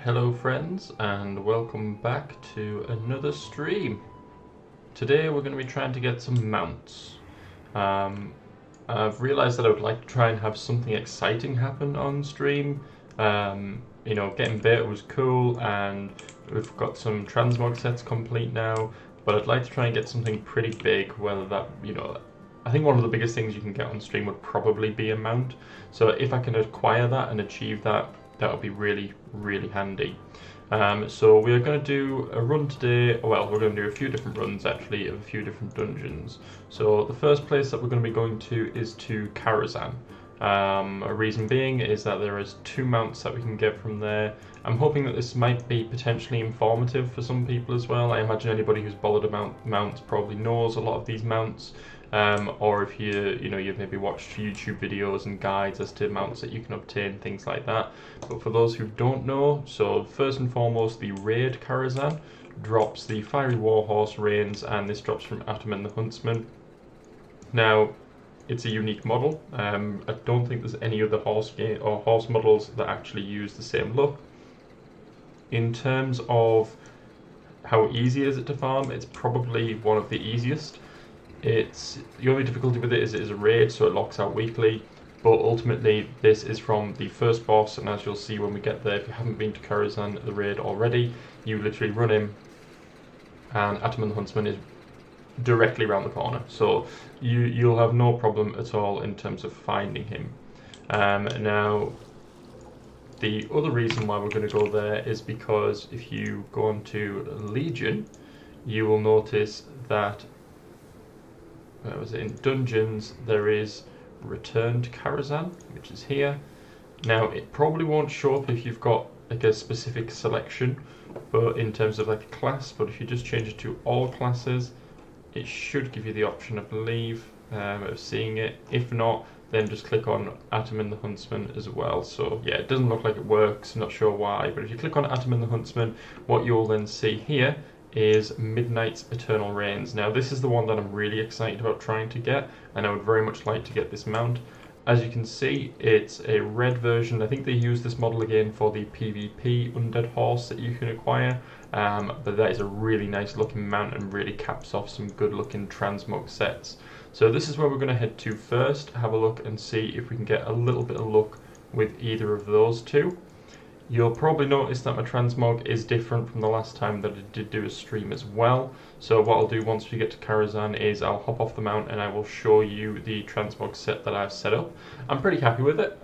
Hello friends, and welcome back to another stream. Today we're going to be trying to get some mounts. I've realised that I would like to try and have something exciting happen on stream. Getting beta was cool and we've got some transmog sets complete now, but I'd like to try and get something pretty big, whether that, I think one of the biggest things you can get on stream would probably be a mount. So if I can acquire that and achieve that, that would be really, really handy. So we are going to do a run today. Well, we're going to do a few different runs actually of a few different dungeons. So the first place that we're going to be going to is to Karazhan. A reason being is that there is 2 mounts that we can get from there. I'm hoping that this might be potentially informative for some people as well. I imagine anybody who's bothered about mounts probably knows a lot of these mounts. Or if you've maybe watched YouTube videos and guides as to mounts that you can obtain, things like that. But for those who don't know, so first and foremost, the Raid Karazhan drops the Fiery Warhorse reins, and this drops from Ataman the Huntsman. Now, it's a unique model. I don't think there's any other horse models that actually use the same look. In terms of how easy is it to farm, it's probably one of the easiest. The only difficulty with it is a raid, so it locks out weekly. But ultimately, this is from the first boss, and as you'll see when we get there, if you haven't been to Karazhan the raid already, you literally run in, and Ataman the Huntsman is directly around the corner. So you'll have no problem at all in terms of finding him. Now, the other reason why we're going to go there is because if you go on to Legion, you will notice that in dungeons there is Return to Karazhan, which is here. Now it probably won't show up if you've got like a specific selection, but in terms of like a class, but if you just change it to all classes, it should give you the option, I believe, of seeing it. If not, then just click on Ataman the Huntsman as well. So yeah, it doesn't look like it works, I'm not sure why, but if you click on Ataman the Huntsman, what you'll then see here is Midnight's Eternal Reigns. Now this is the one that I'm really excited about trying to get, and I would very much like to get this mount. As you can see, it's a red version. I think they use this model again for the PvP undead horse that you can acquire, but that is a really nice looking mount and really caps off some good looking transmog sets. So this is where we're going to head to first, have a look and see if we can get a little bit of luck with either of those two. You'll probably notice that my transmog is different from the last time that I did do a stream as well. So what I'll do once we get to Karazhan is I'll hop off the mount and I will show you the transmog set that I've set up. I'm pretty happy with it.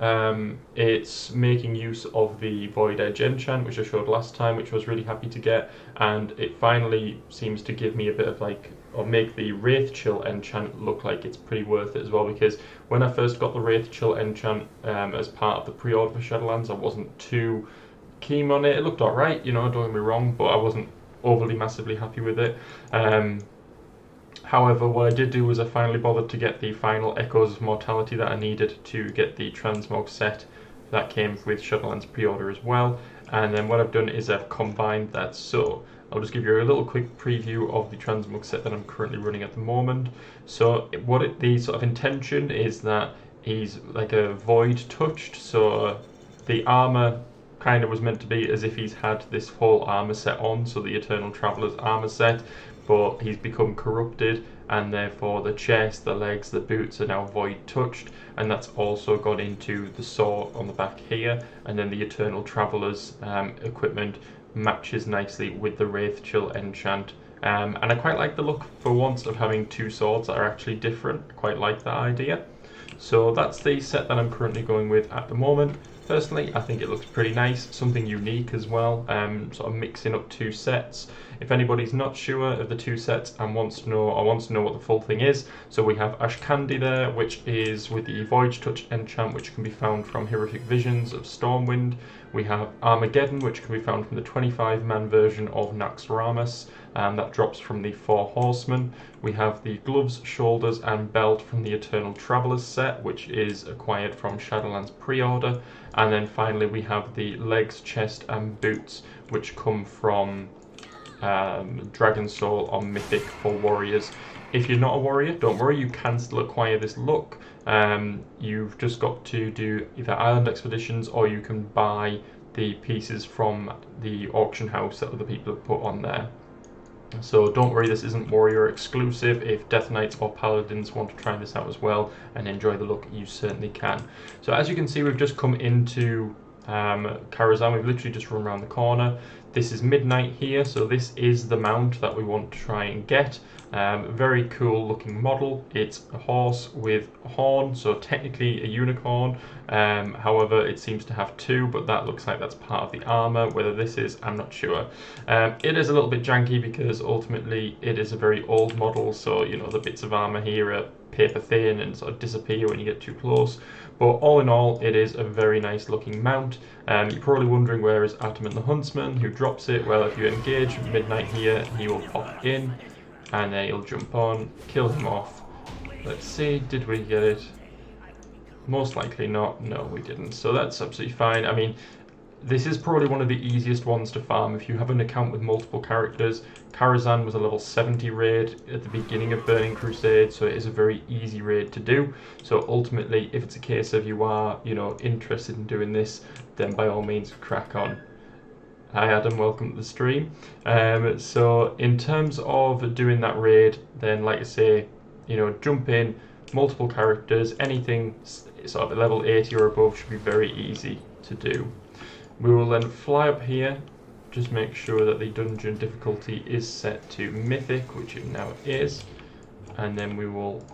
It's making use of the Void Edge enchant, which I showed last time, which I was really happy to get, and it finally seems to give me a bit of or make the Wraith Chill enchant look like it's pretty worth it as well, because when I first got the Wraith Chill enchant as part of the pre-order for Shadowlands, I wasn't too keen on it. It looked alright, don't get me wrong, but I wasn't overly massively happy with it. However, what I did do was I finally bothered to get the final Echoes of Mortality that I needed to get the transmog set that came with Shadowlands pre-order as well, and then what I've done is I've combined that. So I'll just give you a little quick preview of the transmog set that I'm currently running at the moment. So the sort of intention is that he's like a void touched, so the armor kind of was meant to be as if he's had this whole armor set on, so the Eternal Traveler's armor set, but he's become corrupted, and therefore the chest, the legs, the boots are now void touched, and that's also gone into the sword on the back here, and then the Eternal Traveler's equipment matches nicely with the Wraith Chill enchant. And I quite like the look for once of having 2 swords that are actually different. I quite like that idea. So that's the set that I'm currently going with at the moment. Personally, I think it looks pretty nice, something unique as well, sort of mixing up 2 sets. If anybody's not sure of the 2 sets and wants to know what the full thing is, so we have Ashkandi there, which is with the Voyage Touch enchant, which can be found from Horrific Visions of Stormwind. We have Armageddon, which can be found from the 25-man version of Naxxramas, and that drops from the 4 Horsemen. We have the Gloves, Shoulders and Belt from the Eternal Travelers set, which is acquired from Shadowlands pre-order. And then finally we have the Legs, Chest and Boots, which come from Dragon Soul on Mythic for Warriors. If you're not a warrior, don't worry, you can still acquire this look. You've just got to do either Island Expeditions or you can buy the pieces from the auction house that other people have put on there. So don't worry, this isn't Warrior exclusive. If Death Knights or Paladins want to try this out as well and enjoy the look, you certainly can. So as you can see, we've just come into Karazhan. We've literally just run around the corner. This is midnight here, so this is the mount that we want to try and get. Very cool looking model. It's a horse with a horn, so technically a unicorn. However, it seems to have two, but that looks like that's part of the armor. Whether this is, I'm not sure. It is a little bit janky because ultimately it is a very old model, so you know the bits of armor here are paper thin and sort of disappear when you get too close. But all in all, it is a very nice looking mount. You're probably wondering where is Ataman the Huntsman, who drops it. Well, if you engage midnight here, he will pop in and then he'll jump on, kill him off. Let's see, did we get it? Most likely not. No, we didn't. So that's absolutely fine. I mean, this is probably one of the easiest ones to farm if you have an account with multiple characters. Karazhan was a level 70 raid at the beginning of Burning Crusade, so it is a very easy raid to do. So ultimately, if it's a case of you are, you know, interested in doing this, then by all means crack on. Hi Adam, welcome to the stream. So in terms of doing that raid, then like I say, you know, jump in, multiple characters, anything sort of level 80 or above should be very easy to do. We will then fly up here, just make sure that the dungeon difficulty is set to Mythic, which it now is, and then we will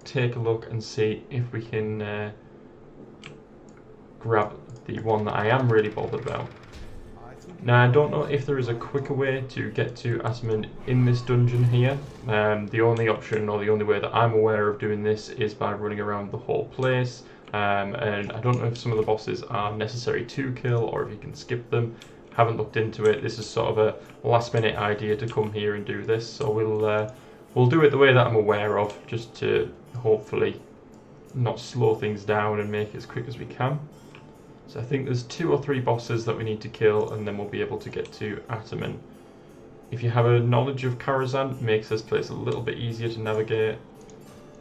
take a look and see if we can grab the one that I am really bothered about. Now, I don't know if there is a quicker way to get to Ataman in this dungeon here. The only option, or the only way that I'm aware of doing this, is by running around the whole place. And I don't know if some of the bosses are necessary to kill or if you can skip them. Haven't looked into it. This is sort of a last minute idea to come here and do this, so we'll do it the way that I'm aware of, just to hopefully not slow things down and make it as quick as we can. So I think there's 2 or 3 bosses that we need to kill and then we'll be able to get to Ataman. If you have a knowledge of Karazhan, it makes this place a little bit easier to navigate.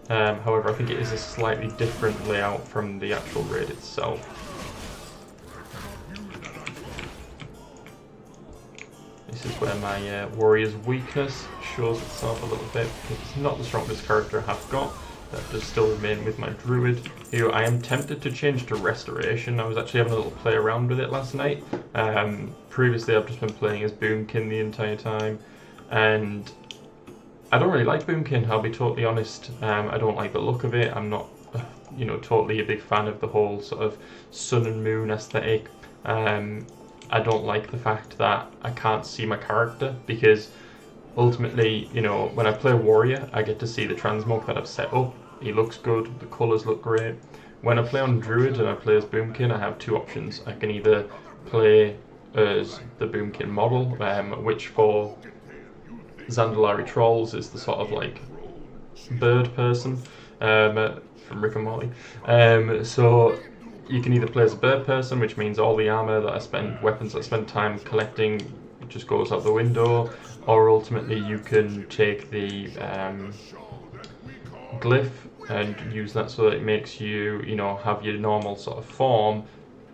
However, I think it is a slightly different layout from the actual raid itself. This is where my warrior's weakness shows itself a little bit. It's not the strongest character I have got. That does still remain with my druid, who I am tempted to change to restoration. I was actually having a little play around with it last night. Previously I've just been playing as Boomkin the entire time, and I don't really like Boomkin, I'll be totally honest. I don't like the look of it. I'm not, you know, totally a big fan of the whole sort of sun and moon aesthetic. I don't like the fact that I can't see my character, because ultimately, you know, when I play warrior, I get to see the transmog that I've set up. He looks good, the colours look great. When I play on druid and I play as Boomkin, I have 2 options. I can either play as the Boomkin model, which for Zandalari Trolls is the sort of like bird person from Rick and Morty. So you can either play as a bird person, which means all the armor that I spend, weapons that I spend time collecting, just goes out the window, or ultimately you can take the glyph and use that so that it makes you, you know, have your normal sort of form,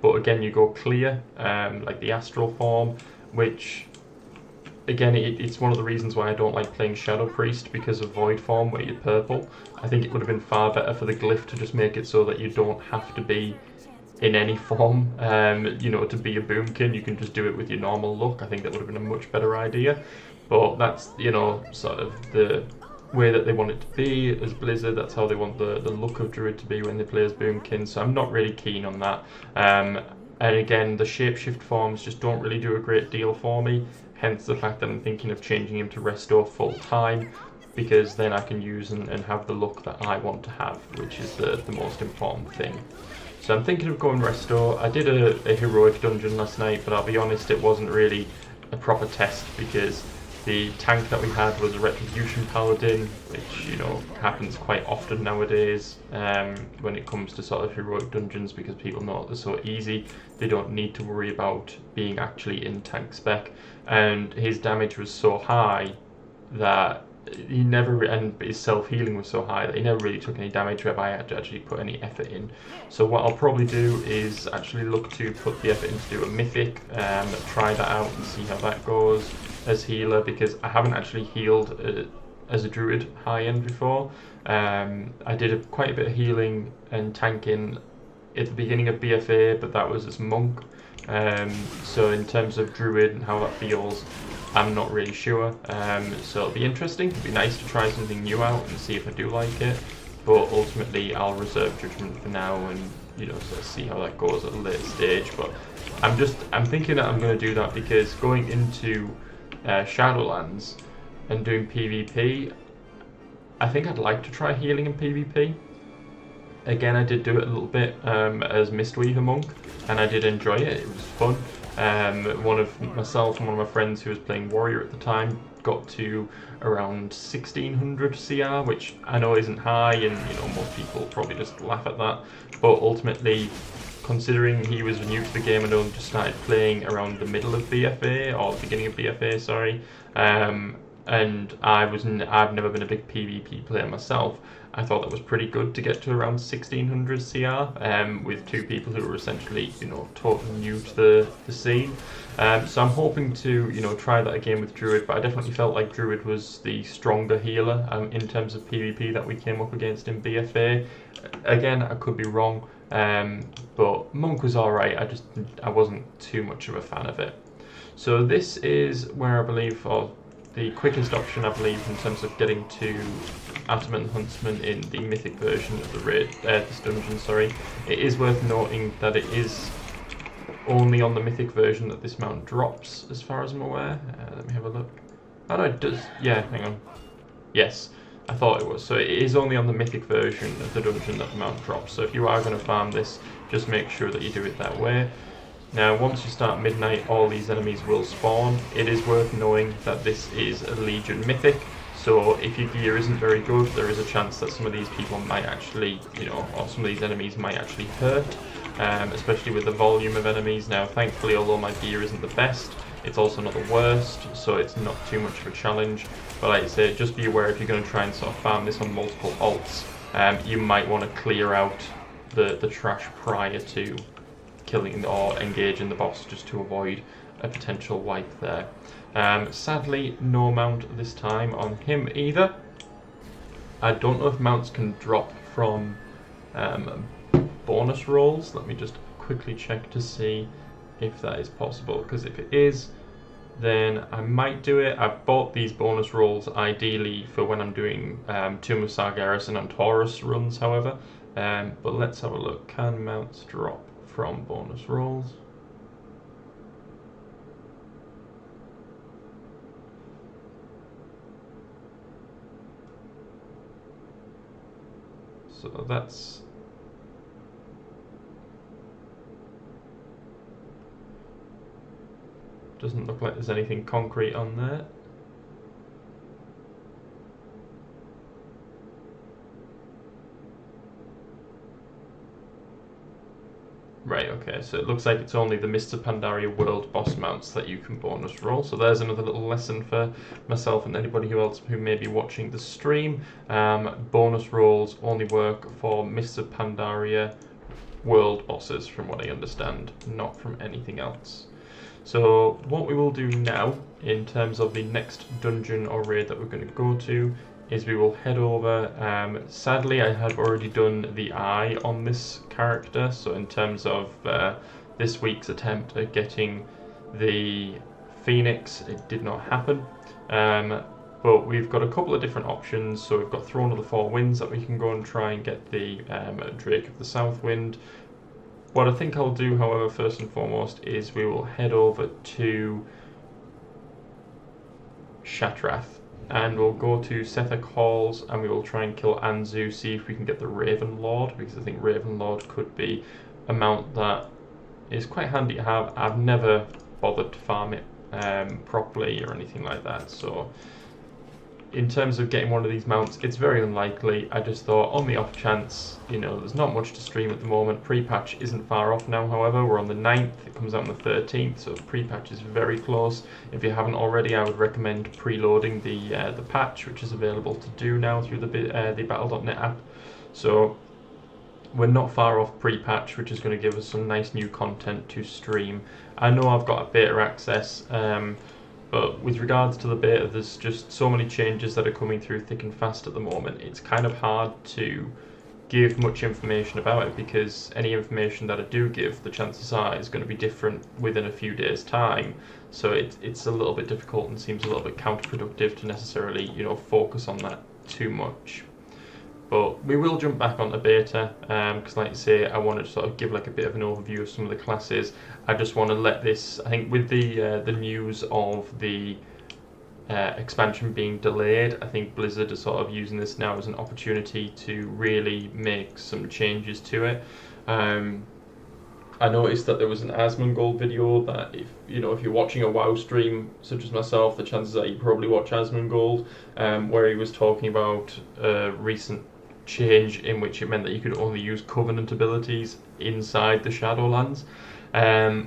but again you go clear, like the astral form, which again it's one of the reasons why I don't like playing Shadow Priest, because of void form where you're purple. I think it would have been far better for the glyph to just make it so that you don't have to be in any form, you know, to be a Boomkin. You can just do it with your normal look. I think that would have been a much better idea, but that's, you know, sort of the way that they want it to be as Blizzard. That's how they want the look of Druid to be when they play as Boomkin, so I'm not really keen on that. And again, the shapeshift forms just don't really do a great deal for me, hence the fact that I'm thinking of changing him to Restore full time, because then I can use and have the look that I want to have, which is the most important thing. So I'm thinking of going Restore. I did a heroic dungeon last night, but I'll be honest, it wasn't really a proper test, because the tank that we had was a Retribution Paladin, which, you know, happens quite often nowadays when it comes to sort of heroic dungeons, because people know they're so easy, they don't need to worry about being actually in tank spec, and his damage was so high that he never, and his self-healing was so high that he never really took any damage if I had to actually put any effort in. So what I'll probably do is actually look to put the effort in to do a mythic, try that out and see how that goes as healer, because I haven't actually healed as a druid high end before. I did quite a bit of healing and tanking at the beginning of BFA, but that was as monk. So in terms of druid and how that feels, I'm not really sure. So it'll be interesting. It'll be nice to try something new out and see if I do like it. But ultimately, I'll reserve judgment for now and sort of see how that goes at a later stage. But I'm thinking that I'm going to do that because going into Shadowlands and doing PvP, I think I'd like to try healing in PvP. Again, I did do it a little bit as Mistweaver Monk, and I did enjoy it. It was fun. Myself and one of my friends who was playing Warrior at the time got to around 1600 CR, which I know isn't high, and most people probably just laugh at that. But ultimately, considering he was new to the game and only just started playing around the middle of BFA or the beginning of BFA, sorry, and I've never been a big PvP player myself. I thought that was pretty good to get to around 1600 CR with two people who were essentially, totally new to the scene. So I'm hoping to, try that again with Druid, but I definitely felt like Druid was the stronger healer in terms of PvP that we came up against in BFA. Again, I could be wrong, but Monk was alright. I wasn't too much of a fan of it. So this is where I believe, the quickest option, I believe, in terms of getting to Ataman Huntsman in the mythic version of this dungeon. Sorry, it is worth noting that it is only on the mythic version that this mount drops, as far as I'm aware. Let me have a look. Oh no, it does. Yeah, hang on. Yes, I thought it was. So it is only on the mythic version of the dungeon that the mount drops. So if you are going to farm this, just make sure that you do it that way. Now, once you start midnight, all these enemies will spawn. It is worth knowing that this is a Legion Mythic, so if your gear isn't very good, there is a chance that some of these people might actually, or some of these enemies might actually hurt, especially with the volume of enemies. Now, thankfully, although my gear isn't the best, it's also not the worst, so it's not too much of a challenge. But like I say, just be aware if you're going to try and sort of farm this on multiple alts, you might want to clear out the trash prior to killing or engaging the boss, just to avoid a potential wipe there. Sadly, no mount this time on him either. I don't know if mounts can drop from bonus rolls. Let me just quickly check to see if that is possible, because if it is, then I might do it. I've bought these bonus rolls ideally for when I'm doing Tomb of Sargeras and Taurus runs, however. But let's have a look. Can mounts drop from bonus rolls? So that's doesn't look like there's anything concrete on there. Right, okay, so it looks like it's only the Mists of Pandaria World boss mounts that you can bonus roll. So there's another little lesson for myself and anybody else who may be watching the stream. Bonus rolls only work for Mists of Pandaria World bosses, from what I understand, not from anything else. So what we will do now, in terms of the next dungeon or raid that we're going to go to, is we will head over. Sadly, I have already done the eye on this character, so in terms of this week's attempt at getting the Phoenix, it did not happen. But we've got a couple of different options. So we've got Throne of the Four Winds that we can go and try and get the Drake of the South Wind. What I think I'll do, however, first and foremost, is we will head over to Shatrath, and we'll go to Sethek Halls and we will try and kill Anzu, see if we can get the Raven Lord, because I think Raven Lord could be a mount that is quite handy to have. I've never bothered to farm it properly or anything like that, so in terms of getting one of these mounts, it's very unlikely. I just thought, on the off chance, there's not much to stream at the moment. Pre-patch isn't far off now, however. We're on the 9th, it comes out on the 13th, so pre-patch is very close. If you haven't already, I would recommend preloading the patch, which is available to do now through the Battle.net app. So we're not far off pre-patch, which is going to give us some nice new content to stream. I know I've got a beta access, but with regards to the beta, there's just so many changes that are coming through thick and fast at the moment. It's kind of hard to give much information about it, because any information that I do give, the chances are is going to be different within a few days' time. So it's a little bit difficult and seems a little bit counterproductive to necessarily, focus on that too much. But we will jump back onto beta, because like I say, I want to sort of give like a bit of an overview of some of the classes. I just want to let this, I think with the news of the expansion being delayed, I think Blizzard is sort of using this now as an opportunity to really make some changes to it. I noticed that there was an Asmongold video that if you're watching a WoW stream such as myself, the chances are you probably watch Asmongold, where he was talking about a recent change in which it meant that you could only use Covenant abilities inside the Shadowlands,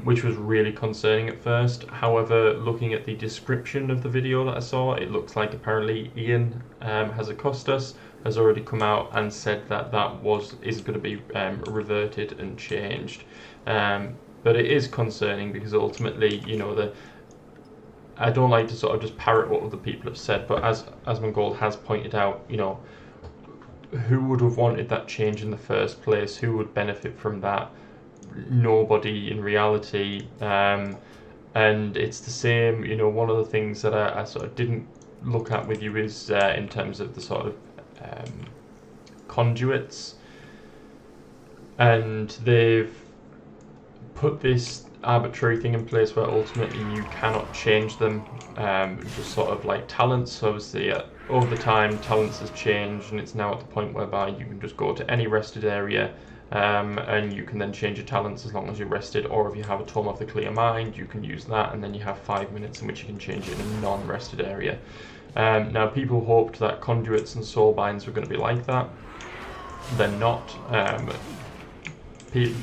which was really concerning at first. However, looking at the description of the video that I saw, it looks like apparently Ian Hazacostas has already come out and said that is going to be reverted and changed. But it is concerning because ultimately, I don't like to sort of just parrot what other people have said, but as Asmongold has pointed out, who would have wanted that change in the first place? Who would benefit from that? Nobody in reality. And it's the same, one of the things that I sort of didn't look at with you is in terms of the sort of conduits. And they've put this arbitrary thing in place where ultimately you cannot change them, just sort of like talents. So obviously over the time talents has changed, and it's now at the point whereby you can just go to any rested area, and you can then change your talents as long as you're rested, or if you have a Tome of the Clear Mind, you can use that, and then you have 5 minutes in which you can change it in a non-rested area. Now people hoped that conduits and soulbinds were going to be like that. They're not.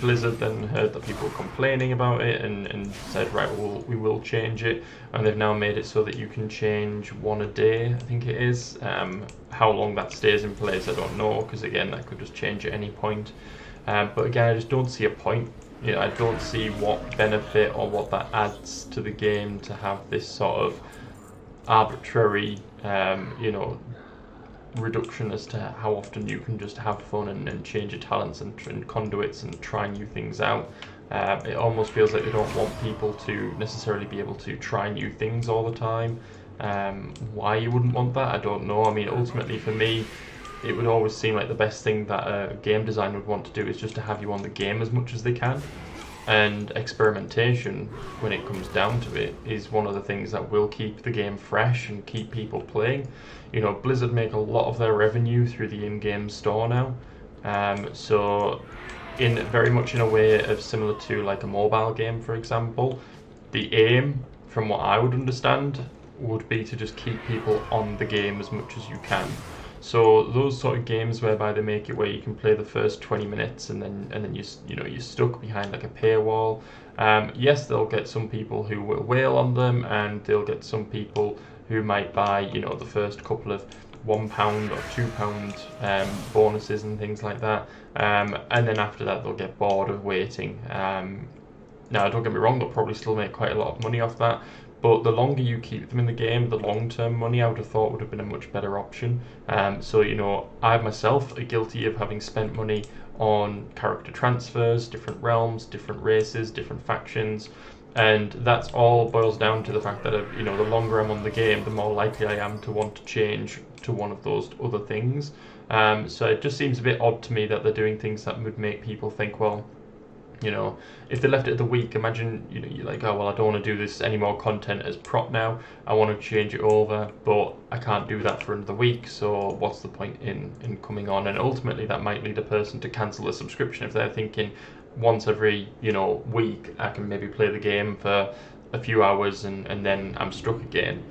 Blizzard then heard that people were complaining about it and said, right, well, we will change it, and they've now made it so that you can change one a day, I think it is. How long that stays in place, I don't know, because again, that could just change at any point. But again, I just don't see a point. I don't see what benefit or what that adds to the game to have this sort of arbitrary, reduction as to how often you can just have fun and change your talents and conduits and try new things out. It almost feels like they don't want people to necessarily be able to try new things all the time. Why you wouldn't want that, I don't know. I mean, ultimately for me, it would always seem like the best thing that a game designer would want to do is just to have you on the game as much as they can. And experimentation, when it comes down to it, is one of the things that will keep the game fresh and keep people playing. Blizzard make a lot of their revenue through the in-game store now, so very much in a way of similar to like a mobile game, for example, the aim, from what I would understand, would be to just keep people on the game as much as you can. So those sort of games whereby they make it where you can play the first 20 minutes and then you're stuck behind like a paywall. Yes, they'll get some people who will whale on them, and they'll get some people who might buy the first couple of £1 or £2 bonuses and things like that. And then after that they'll get bored of waiting. Now don't get me wrong, they'll probably still make quite a lot of money off that. But the longer you keep them in the game, the long-term money I would have thought would have been a much better option. So, I myself are guilty of having spent money on character transfers, different realms, different races, different factions, and that's all boils down to the fact that, the longer I'm on the game, the more likely I am to want to change to one of those other things. So it just seems a bit odd to me that they're doing things that would make people think, well, if they left it at the week, imagine, you're like, oh, well, I don't want to do this any more content as prop now. I want to change it over, but I can't do that for another week. So what's the point in coming on? And ultimately, that might lead a person to cancel a subscription if they're thinking once every, week, I can maybe play the game for a few hours and then I'm stuck again.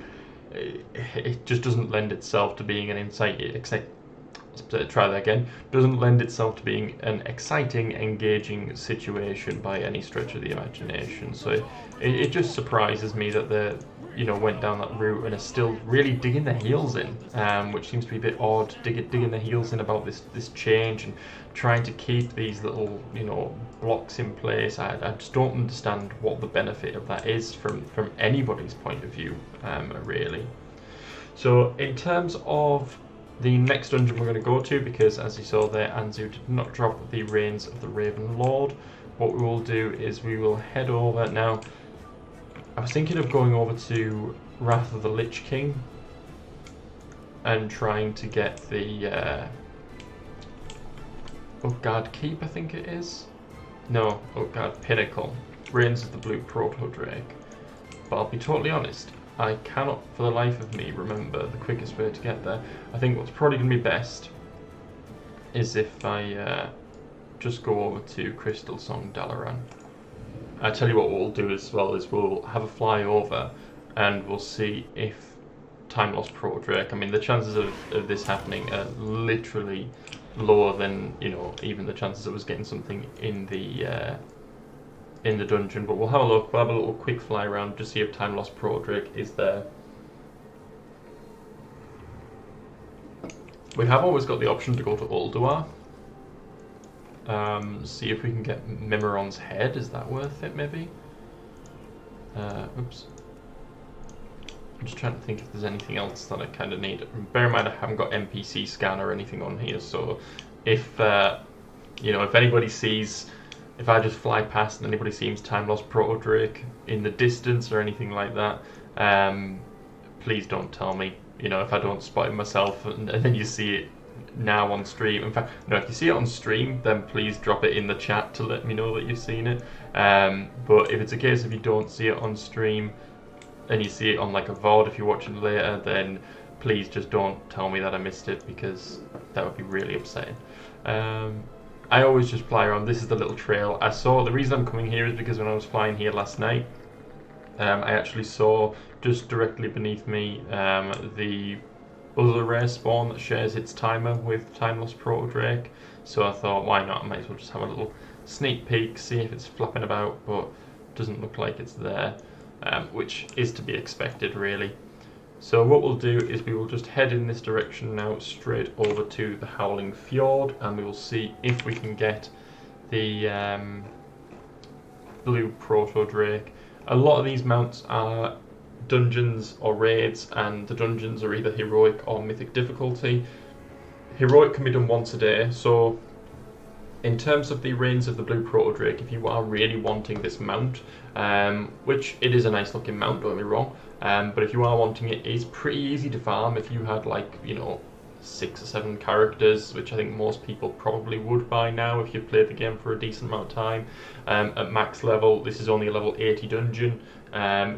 it just doesn't lend itself to being an try that again. Doesn't lend itself to being an exciting, engaging situation by any stretch of the imagination. So it just surprises me that they, went down that route and are still really digging their heels in, which seems to be a bit odd. Digging their heels in about this change and trying to keep these little, blocks in place. I just don't understand what the benefit of that is from anybody's point of view, really. So in terms of the next dungeon we're going to go to, because as you saw there, Anzu did not drop the Reins of the Raven Lord, what we will do is we will head over. Now, I was thinking of going over to Wrath of the Lich King and trying to get the Utgard Keep, I think it is. No, Utgard Pinnacle, Reins of the Blue Proto-Drake. But I'll be totally honest, I cannot for the life of me remember the quickest way to get there. I think what's probably going to be best is if I just go over to Crystal Song Dalaran. I tell you what we'll do as well is we'll have a fly over and we'll see if Time Lost Proto-Drake, I mean the chances of this happening are literally lower than, even the chances of us getting something in the dungeon, but we'll have a look. We'll have a little quick fly around to see if Time Lost Proto-Drake is there. We have always got the option to go to Ulduar. See if we can get Mimiron's head. Is that worth it, maybe? Oops. I'm just trying to think if there's anything else that I kind of need. Bear in mind I haven't got NPC scan or anything on here, so if if anybody sees, if I just fly past and anybody sees Time Lost Proto-Drake in the distance or anything like that, please don't tell me. If I don't spot it myself and then you see it now on stream. In fact, no, if you see it on stream, then please drop it in the chat to let me know that you've seen it. But if it's a case if you don't see it on stream and you see it on like a VOD if you're watching later, then please just don't tell me that I missed it, because that would be really upsetting. I always just fly around. This is the little trail. The reason I'm coming here is because when I was flying here last night, I actually saw just directly beneath me the other rare spawn that shares its timer with Time Lost Proto-Drake. So I thought, why not? I might as well just have a little sneak peek, see if it's flapping about, but it doesn't look like it's there, which is to be expected, really. So what we'll do is we will just head in this direction now, straight over to the Howling Fjord, and we will see if we can get the blue Proto-Drake. A lot of these mounts are dungeons or raids, and the dungeons are either heroic or mythic difficulty. Heroic can be done once a day, so in terms of the Reins of the Blue Proto-Drake, if you are really wanting this mount, which it is a nice looking mount, don't get me wrong, but if you are wanting it, it's pretty easy to farm if you had 6 or 7 characters, which I think most people probably would by now if you've played the game for a decent amount of time. At max level, this is only a level 80 dungeon,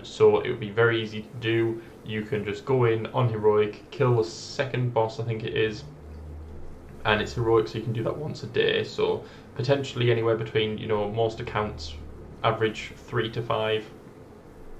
so it would be very easy to do. You can just go in on heroic, kill the second boss, I think it is, and it's heroic, so you can do that once a day. So potentially anywhere between, most accounts average 3 to 5,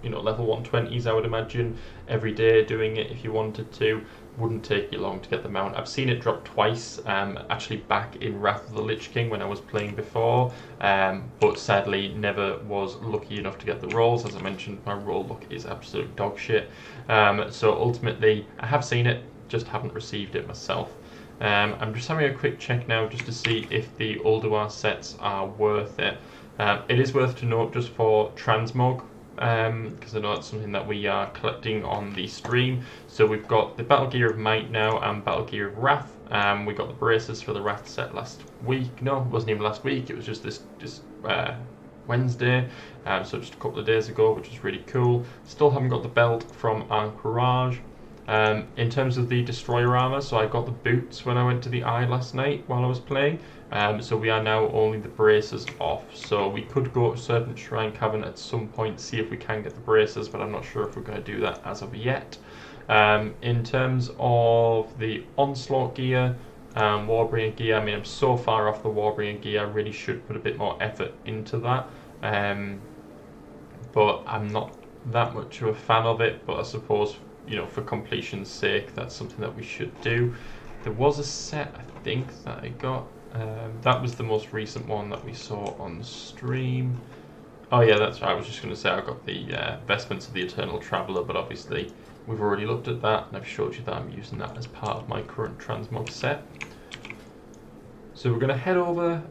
level 120s, I would imagine, every day doing it if you wanted to. Wouldn't take you long to get the mount. I've seen it drop twice, actually back in Wrath of the Lich King when I was playing before, but sadly never was lucky enough to get the rolls. As I mentioned, my roll luck is absolute dog shit. So ultimately, I have seen it, just haven't received it myself. I'm just having a quick check now just to see if the Ulduar sets are worth it. It is worth to note just for transmog, because I know that's something that we are collecting on the stream. So we've got the Battle Gear of Might now and Battle Gear of Wrath. We got the braces for the Wrath set last week. No, it wasn't even last week, it was just this Wednesday, so just a couple of days ago, which is really cool. Still haven't got the belt from Anchorage. In terms of the Destroyer armor, so I got the boots when I went to the Eye last night while I was playing, so we are now only the braces off. So we could go to Serpent Shrine Cavern at some point, see if we can get the braces, but I'm not sure if we're going to do that as of yet. In terms of the Onslaught gear, Warbringer gear, I mean, I'm so far off the Warbringer gear, I really should put a bit more effort into that, but I'm not that much of a fan of it. But I suppose you know, for completion's sake, that's something that we should do. There was a set, I think, that I got. That was the most recent one that we saw on the stream. Oh yeah, that's right. I was just going to say I got the Vestments of the Eternal Traveller, but obviously we've already looked at that, and I've showed you that I'm using that as part of my current transmog set. So we're going to head over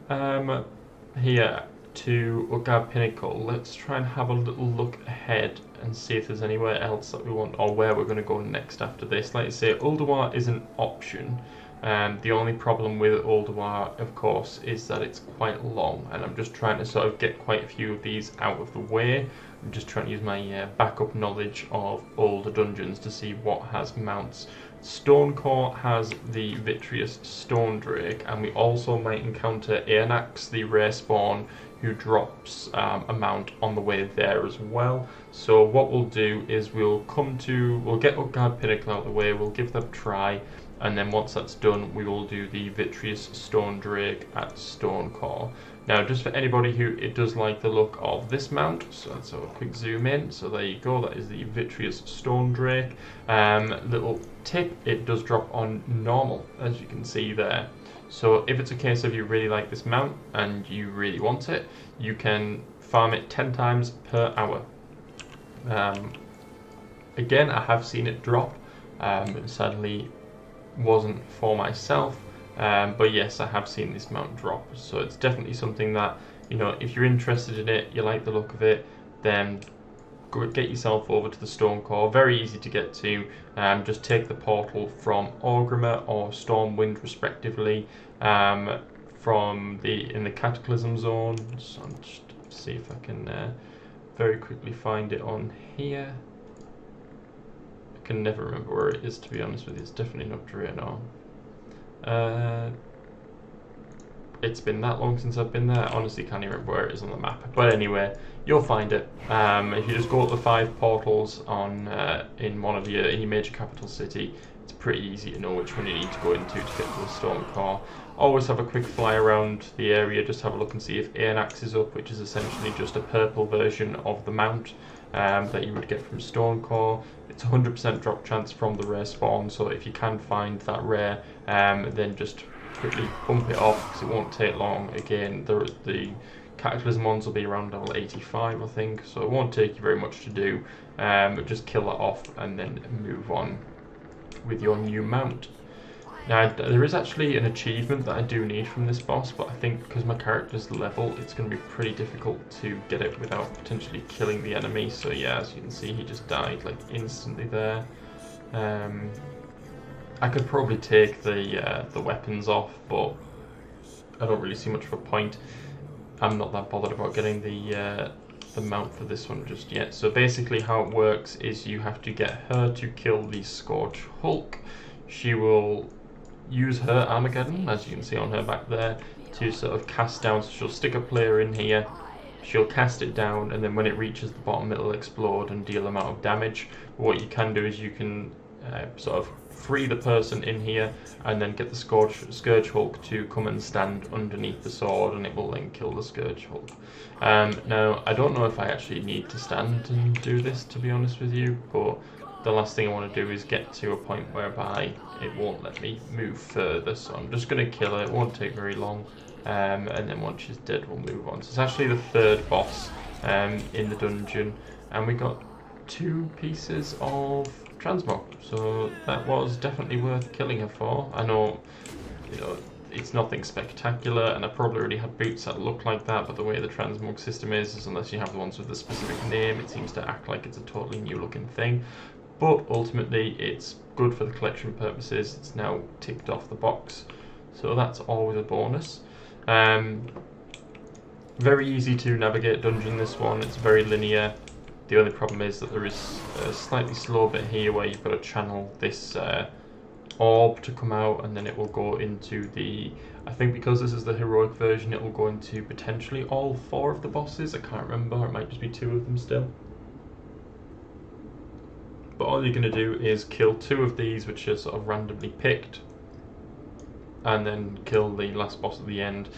here to Ugab Pinnacle. Let's try and have a little look ahead and see if there's anywhere else that we want, or where we're going to go next after this. Like I say, Ulduar is an option. The only problem with Ulduar, of course, is that it's quite long, and I'm just trying to sort of get quite a few of these out of the way. I'm just trying to use my backup knowledge of older dungeons to see what has mounts. Stonecore has the Vitreous Stone Drake, and we also might encounter Airnax, the rare spawn, who drops a mount on the way there as well. So what we'll do is we'll get Utgard Pinnacle out of the way, we'll give that a try, and then once that's done, we will do the Vitreous Stone Drake at Stonecore. Now, just for anybody who it does like the look of this mount, so let's have a quick zoom in. So there you go, that is the Vitreous Stone Drake. Little tip, it does drop on normal, as you can see there. So if it's a case of you really like this mount and you really want it, you can farm it 10 times per hour. Again, I have seen it drop. It sadly wasn't for myself. But yes, I have seen this mount drop, so it's definitely something that, you know, if you're interested in it, you like the look of it, then go get yourself over to the Stonecore. Very easy to get to. Just take the portal from Orgrimmar or Stormwind respectively, from in the Cataclysm zone. So I'll just see if I can very quickly find it on here. I can never remember where it is, to be honest with you. It's definitely not Draenor. It's been that long since I've been there, I honestly can't even remember where it is on the map. But anyway, you'll find it. If you just go to the 5 portals on in your major capital city, it's pretty easy to know which one you need to go into to get to the Stormcore. Always have a quick fly around the area, just have a look and see if Airnax is up, which is essentially just a purple version of the mount that you would get from Stonecore. It's 100% drop chance from the rare spawn, so if you can find that rare, then just quickly pump it off because it won't take long. Again, the Cataclysm ones will be around level 85, I think, so it won't take you very much to do. But just kill that off and then move on with your new mount. Now, there is actually an achievement that I do need from this boss, but I think because my character's level, it's going to be pretty difficult to get it without potentially killing the enemy. So yeah, as you can see, he just died like instantly there. I could probably take the weapons off, but I don't really see much of a point. I'm not that bothered about getting the mount for this one just yet. So basically how it works is you have to get her to kill the Scourge Hulk. She will use her Armageddon, as you can see on her back there, to sort of cast down. So she'll stick a player in here, she'll cast it down, and then when it reaches the bottom it'll explode and deal amount of damage. But what you can do is you can sort of free the person in here and then get the Scourge Hulk to come and stand underneath the sword, and it will then kill the Scourge Hulk. Now, I don't know if I actually need to stand and do this, to be honest with you, but the last thing I want to do is get to a point whereby it won't let me move further, so I'm just going to kill her. It won't take very long, and then once she's dead we'll move on. So it's actually the 3rd boss in the dungeon, and we got 2 pieces of transmog, so that was definitely worth killing her for. I know, you know, it's nothing spectacular, and I probably already had boots that look like that, but the way the transmog system is unless you have the ones with a specific name, it seems to act like it's a totally new looking thing. But ultimately it's good for the collection purposes. It's now ticked off the box, so that's always a bonus. Very easy to navigate dungeon, this one. It's very linear. The only problem is that there is a slightly slow bit here where you've got to channel this orb to come out, and then it will go into the, I think because this is the heroic version, it will go into potentially all 4 of the bosses. I can't remember, it might just be 2 of them still. But all you're going to do is kill 2 of these, which are sort of randomly picked, and then kill the last boss at the end.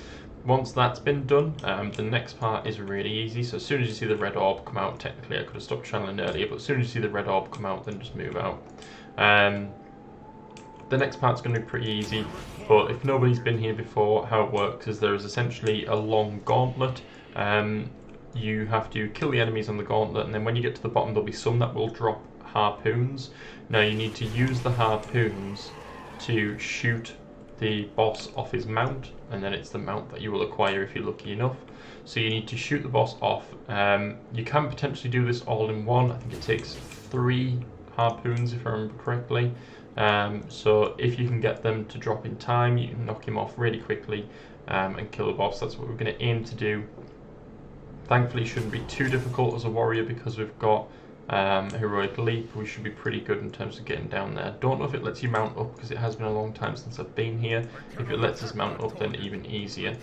Once that's been done, the next part is really easy. So as soon as you see the red orb come out, technically I could have stopped channeling earlier, but as soon as you see the red orb come out, then just move out. The next part's going to be pretty easy, but if nobody's been here before, how it works is there is essentially a long gauntlet. You have to kill the enemies on the gauntlet, and then when you get to the bottom there'll be some that will drop harpoons. Now you need to use the harpoons to shoot the boss off his mount, and then it's the mount that you will acquire if you're lucky enough. So you need to shoot the boss off. You can potentially do this all in one. I think it takes 3 harpoons if I remember correctly. So if you can get them to drop in time, you can knock him off really quickly and kill the boss. That's what we're going to aim to do. Thankfully it shouldn't be too difficult as a warrior because we've got heroic leap. We should be pretty good in terms of getting down there. Don't know if it lets you mount up because it has been a long time since I've been here. If it lets us mount up, then even easier.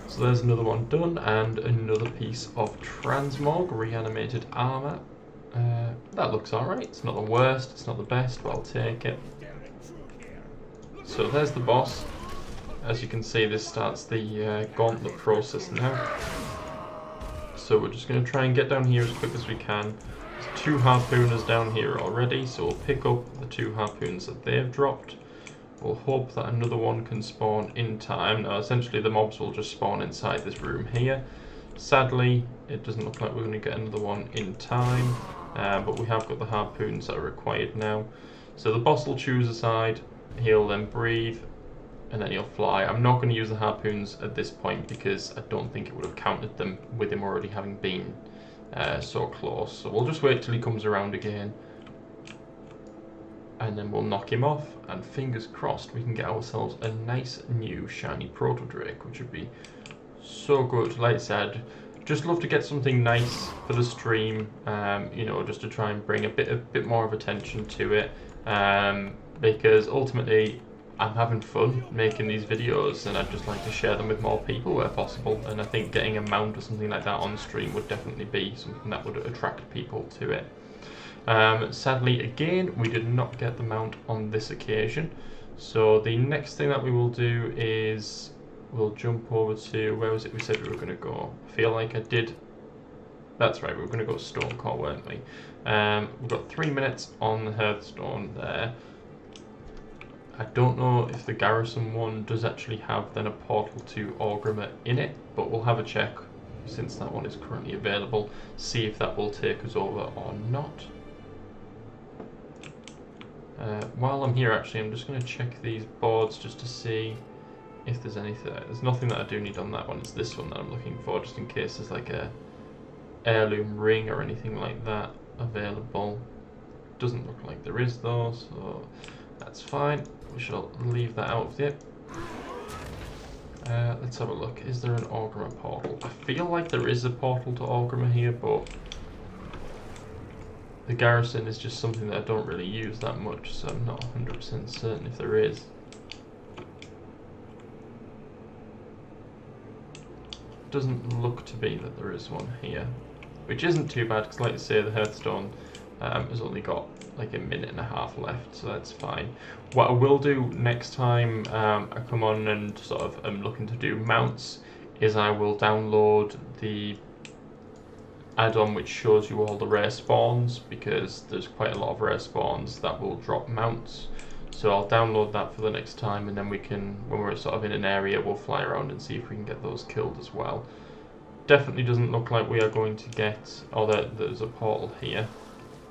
So there's another one done, and another piece of transmog, reanimated armor. That looks alright. It's not the worst, it's not the best, but I'll take it. So there's the boss. As you can see, this starts the gauntlet process now. So we're just going to try and get down here as quick as we can. There's 2 harpooners down here already, so we'll pick up the 2 harpoons that they've dropped. We'll hope that another one can spawn in time. Now essentially the mobs will just spawn inside this room here. Sadly, it doesn't look like we're going to get another one in time, but we have got the harpoons that are required now. So the boss will choose a side, he'll then breathe, and then he'll fly. I'm not going to use the harpoons at this point because I don't think it would have counted them with him already having been so close. So we'll just wait till he comes around again, and then we'll knock him off, and fingers crossed we can get ourselves a nice new shiny Proto Drake, which would be so good. Like I said, just love to get something nice for the stream, you know, just to try and bring a bit more of attention to it, because ultimately I'm having fun making these videos, and I'd just like to share them with more people where possible. And I think getting a mount or something like that on stream would definitely be something that would attract people to it. Sadly, again, we did not get the mount on this occasion. So the next thing that we will do is we'll jump over to, where was it we said we were going to go? I feel like I did. That's right, we were going to go Stonecore, weren't we? We've got 3 minutes on the Hearthstone there. I don't know if the Garrison one does actually have then a portal to Orgrimmar in it, but we'll have a check since that one is currently available, see if that will take us over or not. While I'm here actually, I'm just going to check these boards just to see if there's anything. There's nothing that I do need on that one. It's this one that I'm looking for, just in case there's like a heirloom ring or anything like that available. Doesn't look like there is though, so that's fine. We shall leave that out of it. Let's have a look. Is there an Orgrimmar portal? I feel like there is a portal to Orgrimmar here, but the Garrison is just something that I don't really use that much, so I'm not 100% certain if there is. Doesn't look to be that there is one here, which isn't too bad because, like I say, the Hearthstone has only got like a minute and a half left, so that's fine. What I will do next time I come on and sort of am looking to do mounts is I will download the add-on which shows you all the rare spawns, because there's quite a lot of rare spawns that will drop mounts. So I'll download that for the next time, and then we can, when we're sort of in an area, we'll fly around and see if we can get those killed as well. Definitely doesn't look like we are going to get, oh, there's a portal here.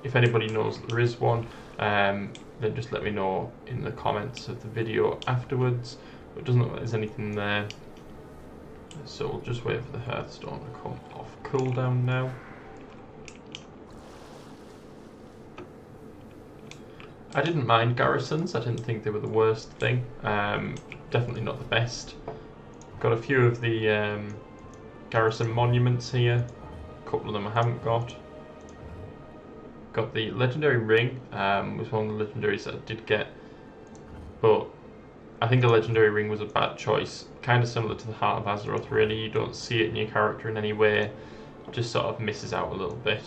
If anybody knows that there is one, then just let me know in the comments of the video afterwards. But it doesn't look like there's anything there. So we'll just wait for the Hearthstone to come off cooldown now. I didn't mind Garrisons, I didn't think they were the worst thing. Definitely not the best. Got a few of the Garrison monuments here. A couple of them I haven't got. Got the Legendary Ring, was one of the legendaries that I did get. But I think the Legendary Ring was a bad choice. Kind of similar to the Heart of Azeroth, really. You don't see it in your character in any way. It just sort of misses out a little bit.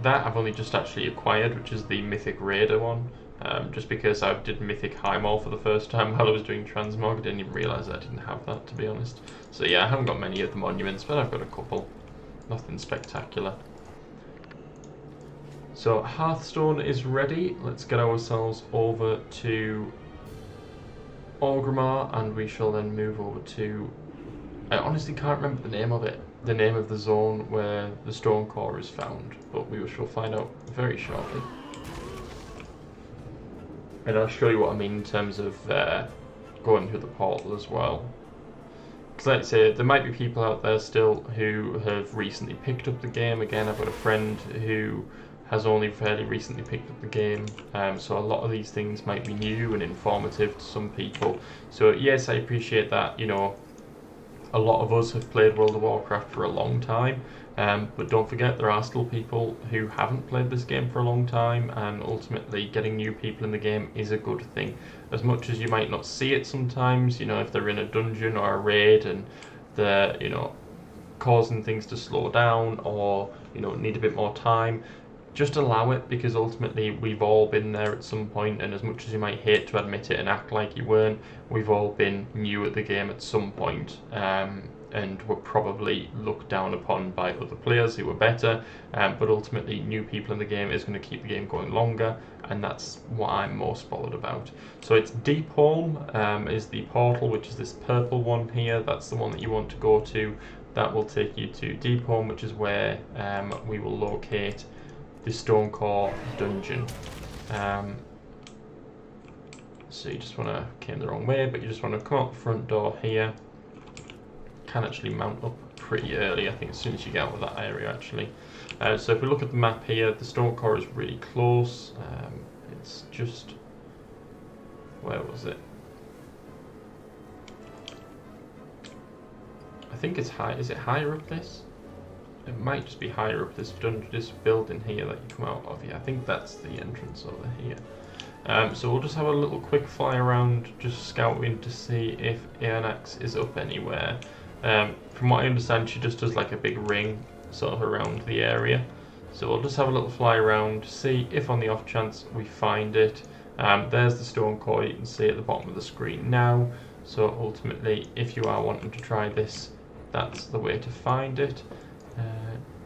that I've only just actually acquired, which is the Mythic Raider one. Just because I did Mythic Highmall for the first time while I was doing Transmog. I didn't even realise I didn't have that, to be honest. So yeah, I haven't got many of the monuments, but I've got a couple. Nothing spectacular. So Hearthstone is ready. Let's get ourselves over to Orgrimmar, and we shall then move over to... I honestly can't remember the name of it. The name of the zone where the stone core is found, but we shall find out very shortly. And I'll show you what I mean in terms of going through the portal as well. Because like I say, there might be people out there still who have recently picked up the game. Again, I've got a friend who has only fairly recently picked up the game, so a lot of these things might be new and informative to some people. So yes, I appreciate that, you know, a lot of us have played World of Warcraft for a long time, but don't forget there are still people who haven't played this game for a long time, and ultimately getting new people in the game is a good thing. As much as you might not see it sometimes, you know, if they're in a dungeon or a raid and they're, you know, causing things to slow down or, you know, need a bit more time, just allow it, because ultimately we've all been there at some point, and as much as you might hate to admit it and act like you weren't, we've all been new at the game at some point, and were probably looked down upon by other players who were better, but ultimately new people in the game is going to keep the game going longer, and that's what I'm most bothered about. So it's Deepholm is the portal, which is this purple one here. That's the one that you want to go to. That will take you to Deepholm, which is where we will locate the Stonecore dungeon. So you just want to, came the wrong way, but you just want to come out the front door here. Can actually mount up pretty early, I think, as soon as you get out of that area actually. So if we look at the map here, the Stonecore is really close. It's just, where was it? I think it's high. Is it higher up this? It might just be higher up this building here that you come out of. Yeah, I think that's the entrance over here. So we'll just have a little quick fly around, just scouting to see if Aeonax is up anywhere. From what I understand, she just does like a big ring sort of around the area. So we'll just have a little fly around to see if on the off chance we find it. There's the stone core you can see at the bottom of the screen now. So ultimately, if you are wanting to try this, that's the way to find it.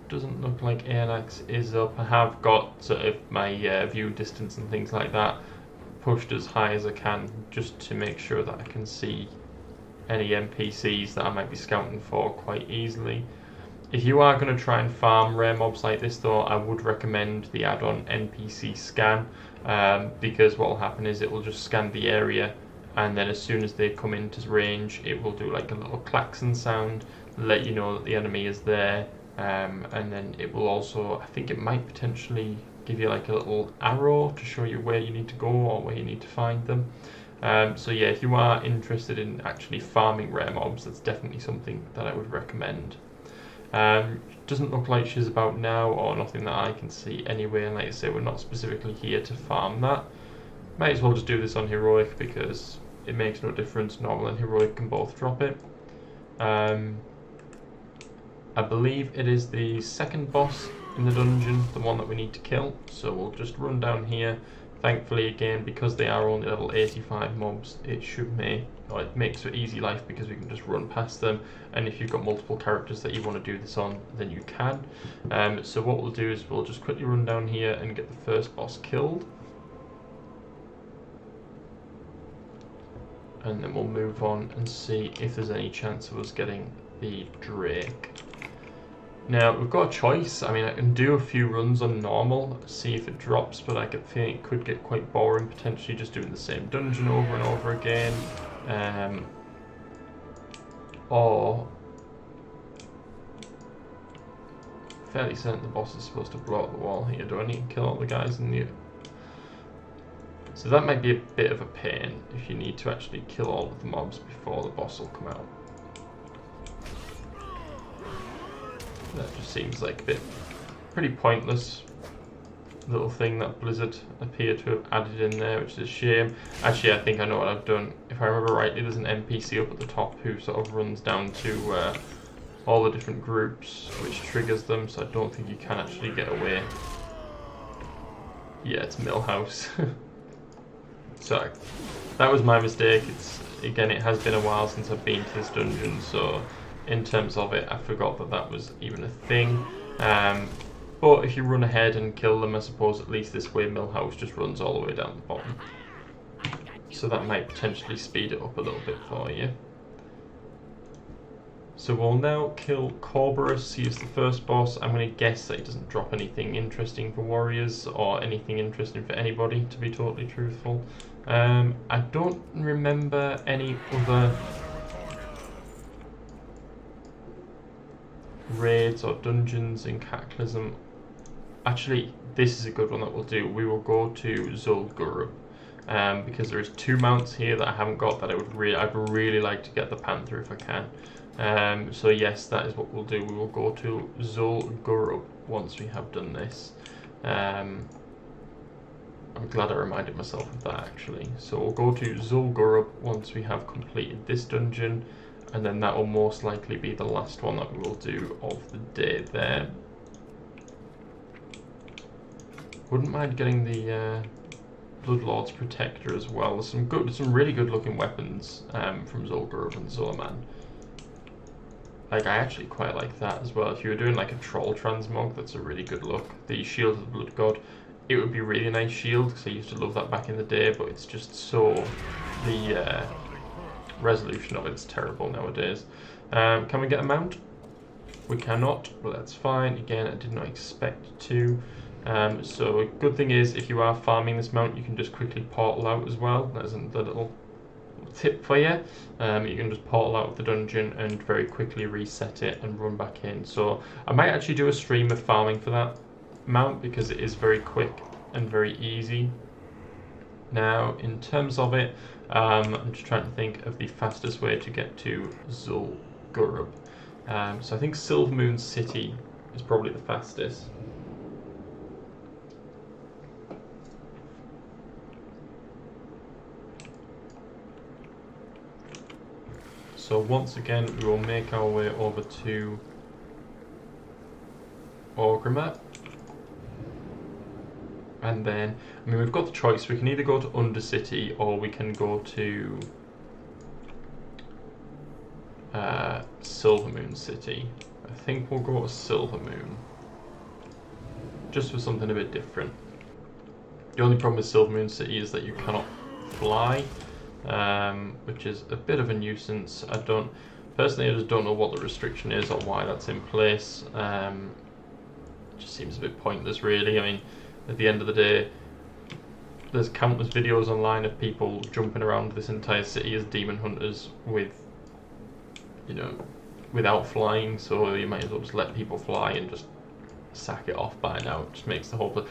Doesn't look like Aeonax is up. I have got sort of my view distance and things like that pushed as high as I can, just to make sure that I can see any NPCs that I might be scouting for quite easily. If you are going to try and farm rare mobs like this though, I would recommend the add-on NPC scan, because what will happen is it will just scan the area, and then as soon as they come into range it will do like a little klaxon sound, let you know that the enemy is there. And then it will also, I think it might potentially give you like a little arrow to show you where you need to go or where you need to find them. So yeah, if you are interested in actually farming rare mobs, that's definitely something that I would recommend. Doesn't look like she's about now, or nothing that I can see anyway, and like I say, we're not specifically here to farm that. Might as well just do this on heroic, because it makes no difference, normal and heroic can both drop it. I believe it is the second boss in the dungeon, the one that we need to kill, so we'll just run down here. Thankfully, again, because they are only level 85 mobs, it should make, or it makes for easy life, because we can just run past them, and if you've got multiple characters that you want to do this on, then you can. So what we'll do is we'll just quickly run down here and get the first boss killed. And then we'll move on and see if there's any chance of us getting the Drake. Now, we've got a choice. I mean, I can do a few runs on normal, see if it drops, but I could think it could get quite boring, potentially just doing the same dungeon over and over again. Or, fairly certain the boss is supposed to blow up the wall here. Do I need to kill all the guys in the... So that might be a bit of a pain if you need to actually kill all of the mobs before the boss will come out. That just seems like a bit pretty pointless little thing that Blizzard appear to have added in there, which is a shame. Actually, I think I know what I've done. If I remember rightly, there's an NPC up at the top who sort of runs down to all the different groups, which triggers them, so I don't think you can actually get away Yeah, it's Millhouse. Sorry, that was my mistake. Again, it has been a while since I've been to this dungeon, so in terms of it, I forgot that that was even a thing. But if you run ahead and kill them, I suppose at least this way Millhouse just runs all the way down the bottom. So that might potentially speed it up a little bit for you. So we'll now kill Corborus. He is the first boss. I'm going to guess that he doesn't drop anything interesting for warriors or anything interesting for anybody, to be totally truthful. I don't remember any other raids or dungeons in Cataclysm. Actually, this is a good one that we'll do. We will go to Zul'Gurub. Because there is 2 mounts here that I haven't got that I'd really like to get the Panther if I can. So yes, that is what we'll do. We will go to Zul'Gurub once we have done this. I'm glad I reminded myself of that actually. So we'll go to Zul'Gurub once we have completed this dungeon, and then that will most likely be the last one that we will do of the day there. Wouldn't mind getting the Bloodlord's Protector as well. There's some really good looking weapons from Zul'Gurub and Zulaman. Like, I actually quite like that as well. If you were doing like a troll transmog, that's a really good look. The Shield of the Blood God, it would be a really nice shield because I used to love that back in the day, but it's just so, the resolution of it's terrible nowadays. Can we get a mount? We cannot, but that's fine. Again, I did not expect to. So a good thing is, if you are farming this mount, you can just quickly portal out as well. That isn't the little tip for you. You can just portal out of the dungeon and very quickly reset it and run back in. So I might actually do a stream of farming for that mount because it is very quick and very easy. Now, in terms of it, I'm just trying to think of the fastest way to get to Zul'Gurub. So I think Silvermoon City is probably the fastest. So once again, we will make our way over to Orgrimmar. And then, I mean, we've got the choice. We can either go to Undercity or we can go to Silvermoon City. I think we'll go to Silvermoon, just for something a bit different. The only problem with Silvermoon City is that you cannot fly. Which is a bit of a nuisance. I just don't know what the restriction is or why that's in place. It just seems a bit pointless really. I mean, at the end of the day, there's countless videos online of people jumping around this entire city as demon hunters with, you know, without flying, so you might as well just let people fly and just sack it off by now. It just makes the whole place.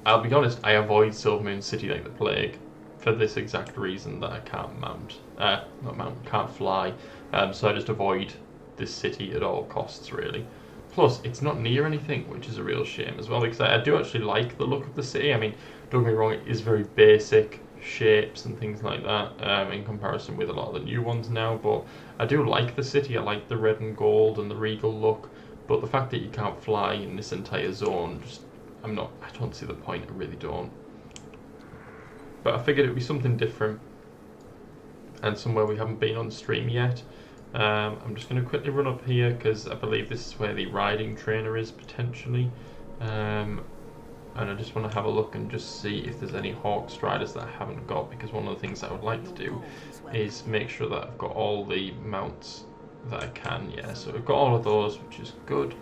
I'll be honest, I avoid Silvermoon City like the plague. For this exact reason that I can't can't fly, so I just avoid this city at all costs really. Plus, it's not near anything, which is a real shame as well, because I do actually like the look of the city. I mean, don't get me wrong, it is very basic shapes and things like that in comparison with a lot of the new ones now, but I do like the city. I like the red and gold and the regal look, but the fact that you can't fly in this entire zone, I don't see the point. I really don't. But I figured it would be something different and somewhere we haven't been on stream yet. I'm just going to quickly run up here because I believe this is where the riding trainer is potentially. And I just want to have a look and just see if there's any Hawk Striders that I haven't got, because one of the things that I would like to do is make sure that I've got all the mounts that I can. Yeah, so we've got all of those, which is good.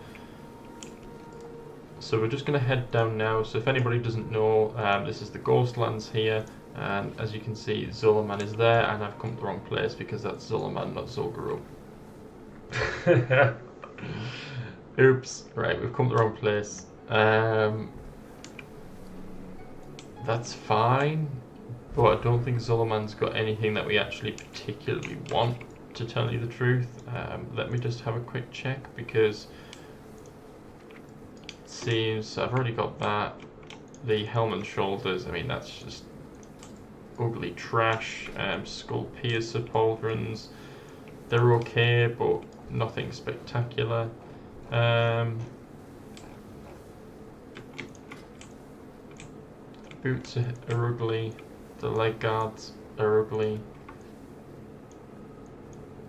So we're just going to head down now. So if anybody doesn't know, this is the Ghostlands here, and as you can see, Zulaman is there, and I've come to the wrong place because that's Zulaman, not Zul'Gurub. Oops. Right, we've come to the wrong place. That's fine, but I don't think Zulaman's got anything that we actually particularly want, to tell you the truth. Let me just have a quick check, because seems I've already got that. The helm and shoulders, I mean, that's just ugly trash. Skull piercer pauldrons, they're okay, but nothing spectacular. boots are ugly. The leg guards are ugly.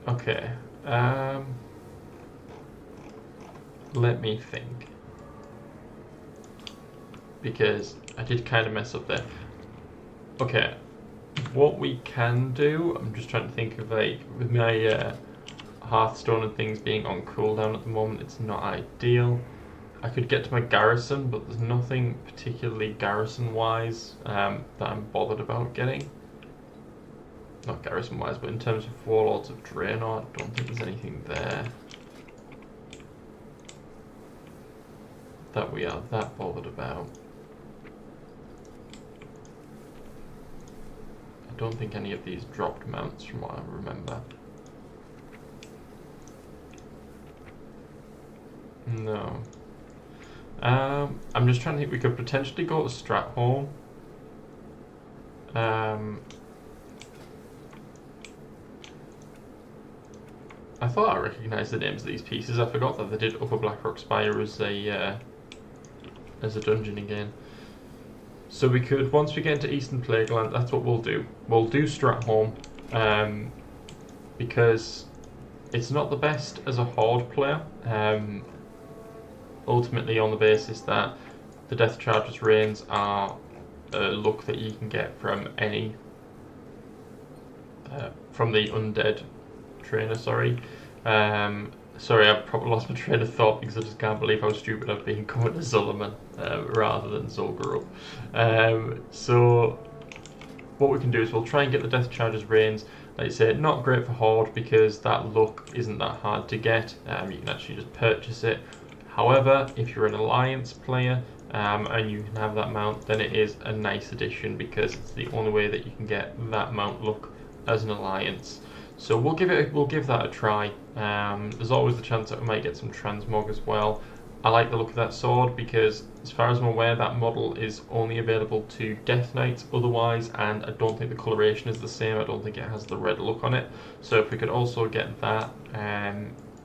Okay. Let me think. Because I did kind of mess up there. Okay. What we can do, I'm just trying to think of, like, with my Hearthstone and things being on cooldown at the moment, it's not ideal. I could get to my garrison, but there's nothing particularly garrison-wise that I'm bothered about getting. Not garrison-wise, but in terms of Warlords of Draenor, I don't think there's anything there that we are that bothered about. I don't think any of these dropped mounts from what I remember. No. I'm just trying to think, we could potentially go to Stratholme. I thought I recognised the names of these pieces. I forgot that they did Upper Blackrock Spire as a dungeon again. So we could, once we get into Eastern Plagueland, that's what we'll do. We'll do Stratholme, because it's not the best as a Horde player. Ultimately on the basis that the Death Charger's Reigns are a look that you can get from any from the undead trainer, sorry. Sorry, I've probably lost my train of thought because I just can't believe how stupid I've been coming to Zulliman rather than Zul'Gurub. So what we can do is we'll try and get the Death Charger's Reigns. Like I say, not great for Horde because that look isn't that hard to get. You can actually just purchase it. However, if you're an Alliance player and you can have that mount, then it is a nice addition because it's the only way that you can get that mount look as an Alliance. So we'll give that a try. There's always the chance that we might get some transmog as well. I like the look of that sword because, as far as I'm aware, that model is only available to Death Knights otherwise, and I don't think the coloration is the same. I don't think it has the red look on it. So if we could also get that,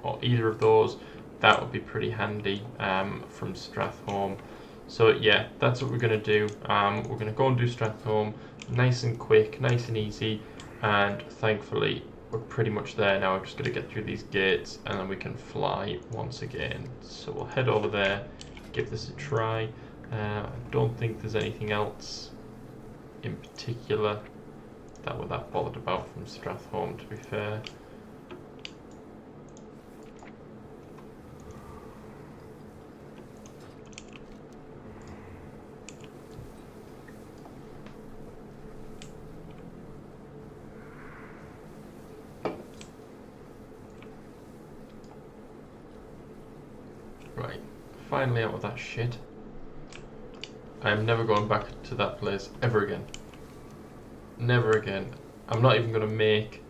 or either of those, that would be pretty handy from Stratholme. So yeah, that's what we're going to do. We're going to go and do Stratholme, nice and quick, nice and easy, and thankfully we're pretty much there now. We're just going to get through these gates and then we can fly once again. So we'll head over there, give this a try. I don't think there's anything else in particular that we're that bothered about from Stratholme, to be fair. Right, finally out of that shit. I am never going back to that place ever again. Never again. I'm not even going to make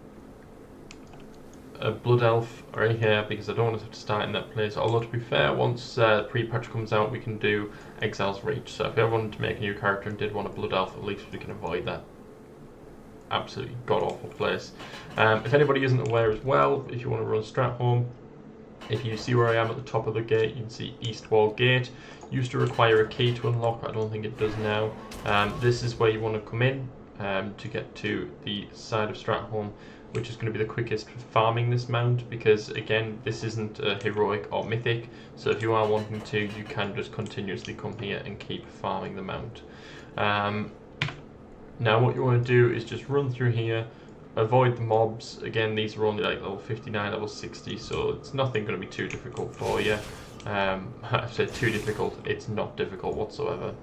a Blood Elf or any hair because I don't want to have to start in that place. Although, to be fair, once the pre-patch comes out, we can do Exile's Reach. So if you ever wanted to make a new character and did want a Blood Elf, at least we can avoid that absolutely god-awful place. If anybody isn't aware as well, if you want to run Stratholme, if you see where I am at the top of the gate, you can see East Wall Gate. Used to require a key to unlock, I don't think it does now. This is where you want to come in to get to the side of Stratholme, which is going to be the quickest for farming this mount, because again, this isn't a heroic or mythic, so if you are wanting to, you can just continuously come here and keep farming the mount. Now what you want to do is just run through here, avoid the mobs. Again, these are only like level 59, level 60, so it's nothing going to be too difficult for you. I said too difficult, it's not difficult whatsoever.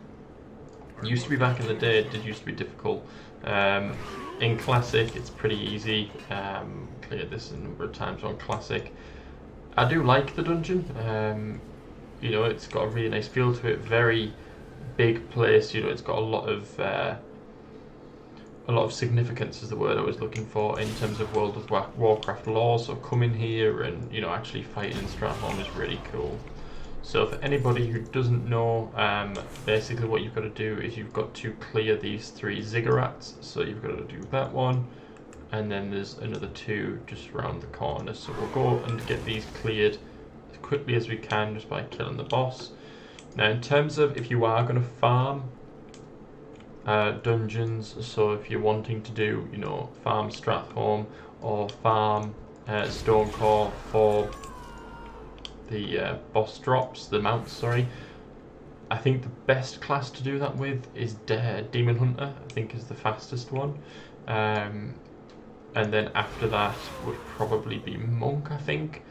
It used to be back in the day, it did used to be difficult. In Classic, it's pretty easy. Cleared this a number of times on Classic. I do like the dungeon. You know, it's got a really nice feel to it, very big place. You know, it's got a lot of significance is the word I was looking for in terms of World of Warcraft lore. So coming here and, you know, actually fighting in Stratholme is really cool. So for anybody who doesn't know, basically what you've got to do is you've got to clear these 3 ziggurats. So you've got to do that one, and then there's another 2 just around the corner. So we'll go and get these cleared as quickly as we can just by killing the boss. Now in terms of if you are going to farm dungeons. So if you're wanting to do, you know, farm Stratholme or farm Stonecore for the boss drops, the mounts, sorry, I think the best class to do that with is Demon Hunter. I think is the fastest one. And then after that would probably be Monk, I think.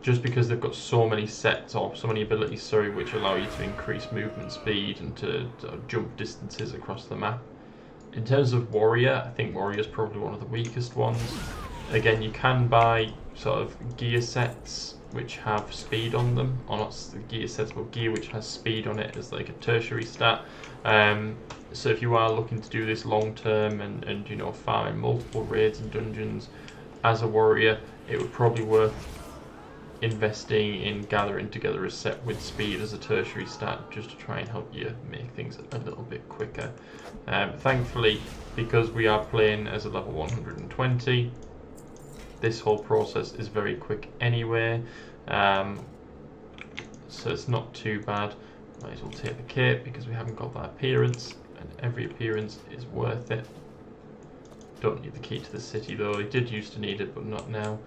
Just because they've got so many sets or so many abilities, sorry, which allow you to increase movement speed and to jump distances across the map. In terms of Warrior, I think Warrior is probably one of the weakest ones. Again, you can buy sort of gear sets which have speed on them, or not gear sets, but gear which has speed on it as like a tertiary stat. So if you are looking to do this long term and you know, farming multiple raids and dungeons as a warrior, it would probably worth investing in gathering together a set with speed as a tertiary stat, just to try and help you make things a little bit quicker. Thankfully, because we are playing as a level 120, this whole process is very quick anyway, so it's not too bad. Might as well take the cape because we haven't got that appearance, and every appearance is worth it. Don't need the key to the city though. I did used to need it, but not now.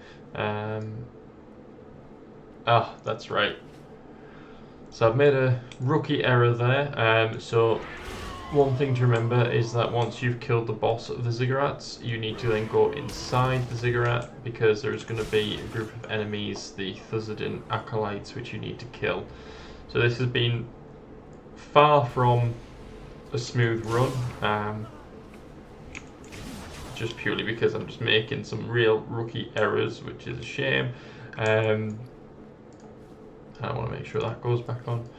That's right. So I've made a rookie error there. So one thing to remember is that once you've killed the boss of the ziggurats, you need to then go inside the ziggurat, because there's going to be a group of enemies, the Thuzzardin acolytes, which you need to kill. So this has been far from a smooth run, just purely because I'm just making some real rookie errors, which is a shame. I want to make sure that goes back on,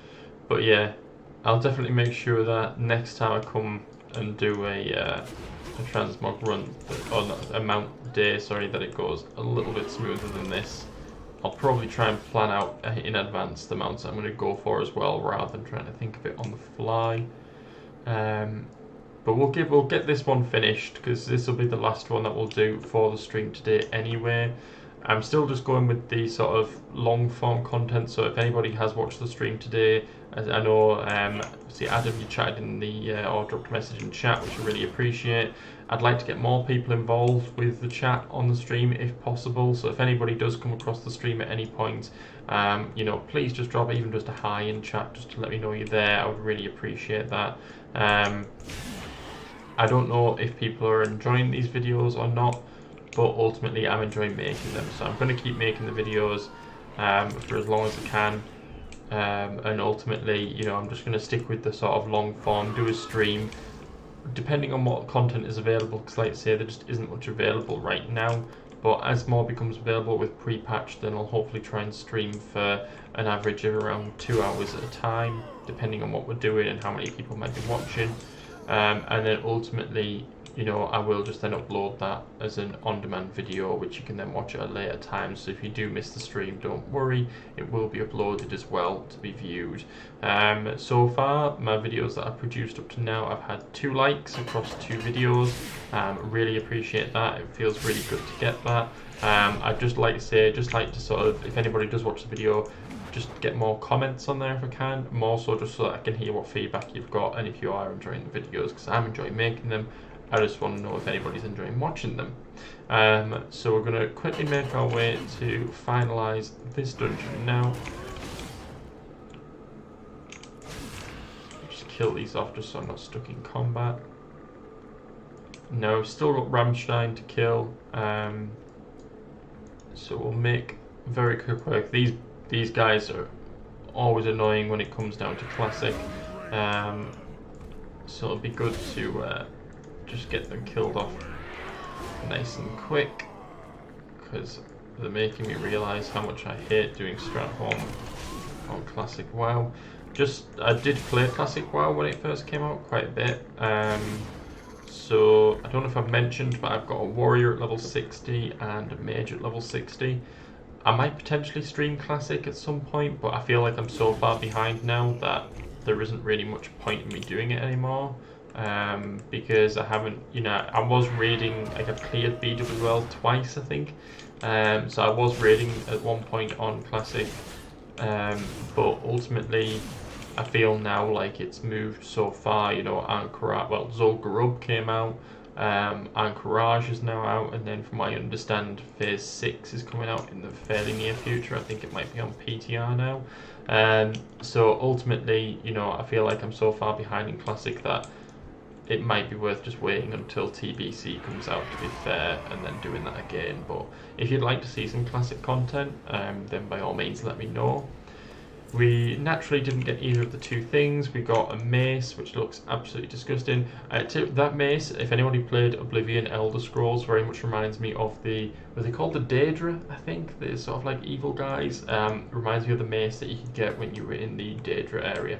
but yeah, I'll definitely make sure that next time I come and do a transmog run, or not, a mount day, sorry, that it goes a little bit smoother than this. I'll probably try and plan out in advance the mounts I'm going to go for as well, rather than trying to think of it on the fly. But we'll get this one finished, because this will be the last one that we'll do for the stream today anyway. I'm still just going with the sort of long form content, so if anybody has watched the stream today, as I know, see Adam, you chatted in the, or dropped a message in chat, which I really appreciate. I'd like to get more people involved with the chat on the stream if possible, so if anybody does come across the stream at any point, you know, please just drop even just a hi in chat, just to let me know you're there. I would really appreciate that. I don't know if people are enjoying these videos or not, but ultimately I'm enjoying making them, so I'm going to keep making the videos for as long as I can, and ultimately, you know, I'm just going to stick with the sort of long form, do a stream depending on what content is available, because like I say, there just isn't much available right now, but as more becomes available with pre-patch, then I'll hopefully try and stream for an average of around 2 hours at a time, depending on what we're doing and how many people might be watching. And then ultimately, you know, I will just then upload that as an on-demand video, which you can then watch at a later time. So if you do miss the stream, don't worry, it will be uploaded as well to be viewed. So far, my videos that I've produced up to now, I've had 2 likes across 2 videos. Really appreciate that. It feels really good to get that. I'd just like to say, just like to sort of, if anybody does watch the video, just get more comments on there if I can, more so just so that I can hear what feedback you've got, and if you are enjoying the videos, because I'm enjoying making them. I just want to know if anybody's enjoying watching them. So we're going to quickly make our way to finalise this dungeon now. Just kill these off just so I'm not stuck in combat. No, still got Rammstein to kill. So we'll make very quick work. These guys are always annoying when it comes down to Classic. So it'll be good to just get them killed off nice and quick, because they're making me realise how much I hate doing Stratholme on Classic WoW. I did play Classic WoW when it first came out quite a bit, so I don't know if I've mentioned, but I've got a Warrior at level 60 and a Mage at level 60. I might potentially stream Classic at some point, but I feel like I'm so far behind now that there isn't really much point in me doing it anymore. Because I haven't, you know, I was raiding, like I've cleared BWL twice, I think. So I was raiding at one point on Classic, but ultimately I feel now like it's moved so far. You know, Zul'Gurub came out, Anchorage is now out, and then from what I understand, Phase 6 is coming out in the fairly near future. I think it might be on PTR now. So ultimately, you know, I feel like I'm so far behind in Classic that it might be worth just waiting until TBC comes out, to be fair, and then doing that again. But if you'd like to see some Classic content, then by all means let me know. We naturally didn't get either of the two things. We got a mace, which looks absolutely disgusting. That mace, if anybody played Oblivion Elder Scrolls, very much reminds me of were they called the Daedra, I think? They're sort of like evil guys. Reminds me of the mace that you could get when you were in the Daedra area.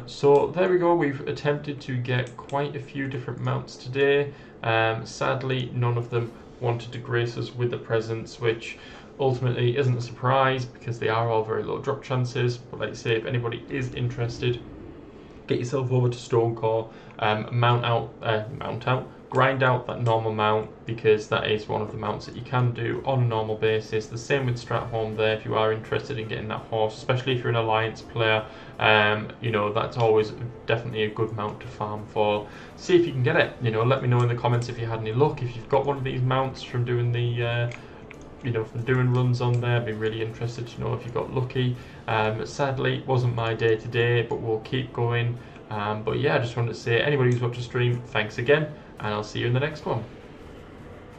So there we go, we've attempted to get quite a few different mounts today. Sadly, none of them wanted to grace us with the presents, which ultimately isn't a surprise because they are all very low drop chances. But like I say, if anybody is interested, get yourself over to Stonecore, grind out that normal mount, because that is one of the mounts that you can do on a normal basis. The same with Stratholme there, if you are interested in getting that horse, especially if you're an Alliance player. You know, that's always definitely a good mount to farm for. See if you can get it. You know, let me know in the comments if you had any luck, if you've got one of these mounts from doing the from doing runs on there. I'd be really interested to know if you got lucky. Sadly, it wasn't my day today, but we'll keep going. But yeah, I just wanted to say, anybody who's watched the stream, thanks again, and I'll see you in the next one.